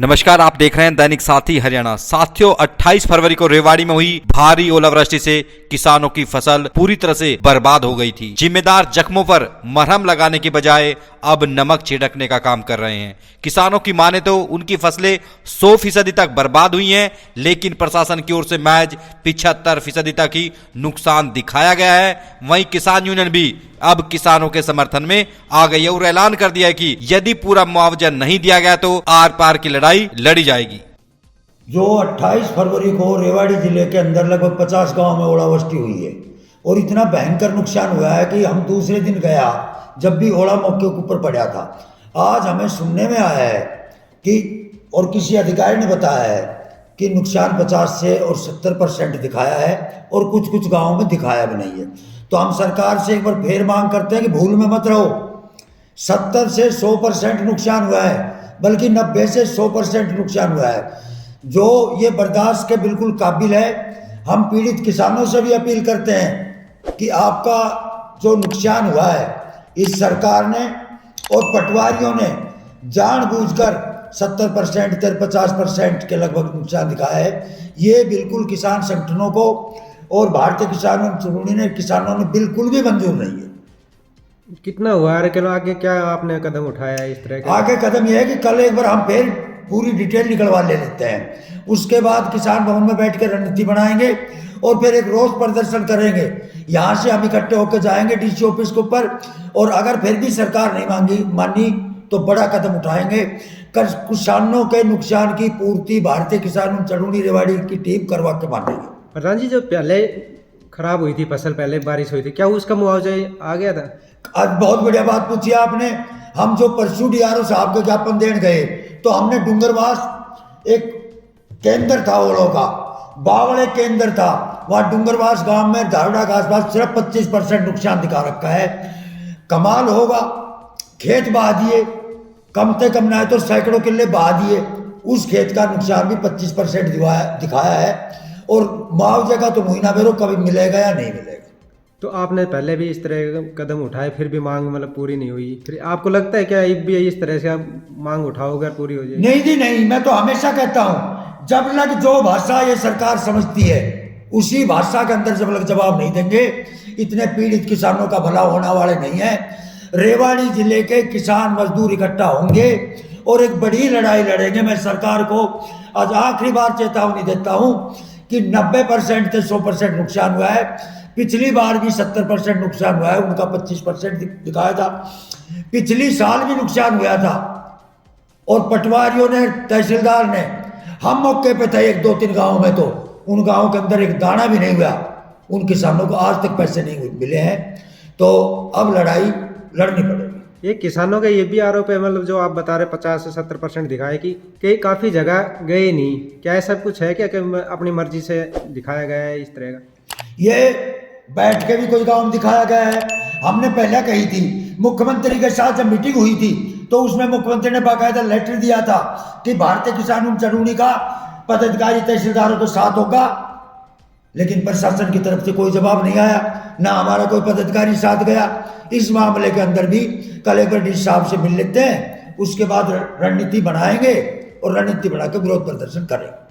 नमस्कार, आप देख रहे हैं दैनिक साथी हरियाणा। साथियों, 28 फरवरी को रेवाड़ी में हुई भारी ओलावृष्टि से किसानों की फसल पूरी तरह से बर्बाद हो गई थी। जिम्मेदार जख्मों पर मरहम लगाने के बजाय अब नमक छिड़कने का काम कर रहे हैं। किसानों की माने तो उनकी फसलें 100% तक बर्बाद हुई हैं, लेकिन प्रशासन की ओर से महज 75% तक ही नुकसान दिखाया गया है। वहीं किसान यूनियन भी अब किसानों के समर्थन में आ गई है और ऐलान कर दिया है कि यदि पूरा मुआवजा नहीं दिया गया तो आर पार की लड़ाई लड़ी जाएगी। जो 28 फरवरी को रेवाड़ी जिले के अंदर लगभग 50 गांव में ओलावृष्टि हुई है और इतना भयंकर नुकसान हुआ है कि हम दूसरे दिन गया जब भी ओला मौके के ऊपर पड़ा था। आज हमें सुनने में आया है कि और किसी अधिकारी ने बताया है कि नुकसान 50 से और 70% दिखाया है और कुछ कुछ गाँवों में दिखाया भी नहीं है। तो हम सरकार से एक बार फिर मांग करते हैं कि भूल में मत रहो। 70 से 100% नुकसान हुआ है, बल्कि 90 से 100% नुकसान हुआ है, जो ये बर्दाश्त के बिल्कुल काबिल है। हम पीड़ित किसानों से भी अपील करते हैं कि आपका जो नुकसान हुआ है इस सरकार ने और पटवारियों ने जानबूझकर 70% 50% के लगभग नुकसान दिखाया है। ये बिल्कुल किसान संगठनों को और भारतीय किसानों ने बिल्कुल भी मंजूर नहीं है। कितना हुआ है? चलो आगे क्या आपने कदम उठाया है इस तरह का? आगे कदम यह है कि कल एक बार हम फिर पूरी डिटेल निकलवा ले लेते हैं। उसके बाद किसान भवन में बैठ कर रणनीति बनाएंगे और फिर एक रोज प्रदर्शन करेंगे। यहाँ से हम इकट्ठे होकर जाएंगे डीसी ऑफिस के ऊपर, और अगर फिर भी सरकार नहीं मानी तो बड़ा कदम उठाएंगे। किसानों के नुकसान की पूर्ति भारतीय किसान चढ़ूनी रेवाड़ी की टीम करवा के मानेगी। प्रधान जी, जो पहले खराब हुई थी फसल, पहले बारिश हुई थी, क्या उसका मुआवजा आ गया था? आज बहुत बढ़िया बात पूछी आपने। हम जो परसों डीआरओ साहब के ज्ञापन देने गए तो हमने डूंगरवास एक केंद्र था ओलों का, बावड़े केंद्र था, वहां डूंगरवास गांव में धारड़ा के आसपास सिर्फ 25% नुकसान दिखा रखा है। कमाल होगा, खेत बहा दिए, कम से कम ना तो सैकड़ों किले बहा दिए, उस खेत का नुकसान भी 25% दिखाया है। और मुआवजे का तो महीना भरो कभी मिलेगा या नहीं मिलेगा। तो आपने पहले भी इस तरह का कदम उठाए, फिर भी मांग पूरी नहीं हुई। फिर आपको लगता है क्या अब भी इस तरह से आप मांग उठाओगे और पूरी हो जाएगी? नहीं जी नहीं, मैं तो हमेशा कहता हूं जब लग जो भाषा ये सरकार समझती है उसी भाषा के अंदर जब लग जवाब नहीं देंगे, इतने पीड़ित किसानों का भला होने वाले नहीं है। रेवाड़ी जिले के किसान मजदूर इकट्ठा होंगे और एक बड़ी लड़ाई लड़ेंगे। मैं सरकार को आज आखिरी बार चेतावनी देता हूं कि 90% से 100% नुकसान हुआ है। पिछली बार भी 70% नुकसान हुआ है, उनका 25% दिखाया था। पिछली साल भी नुकसान हुआ था और पटवारियों ने, तहसीलदार ने, हम मौके पे थे 1-2-3 गाँव में, तो उन गाँव के अंदर एक दाना भी नहीं हुआ। उन किसानों को आज तक पैसे नहीं मिले हैं। तो अब लड़ाई लड़नी पड़ेगी। ये किसानों का ये भी आरोप है, जो आप बता रहे 50 से 70% दिखाए कि काफी जगह गए नहीं। क्या ऐसा कुछ है क्या कि अपनी मर्जी से दिखाया गया है इस तरह का? ये बैठ के भी कोई गाँव दिखाया गया है। हमने पहले कही थी, मुख्यमंत्री के साथ जब मीटिंग हुई थी तो उसमें मुख्यमंत्री ने बाकायदा लेटर दिया था कि भारतीय किसान चढ़ूनी का पदाधिकारी तहसीलदारों के साथ होगा, लेकिन प्रशासन की तरफ से कोई जवाब नहीं आया, ना हमारा कोई पदाधिकारी साथ गया। इस मामले के अंदर भी कल एक बार डीसी साहब से मिल लेते हैं, उसके बाद रणनीति बनाएंगे और रणनीति बना के विरोध प्रदर्शन करेंगे।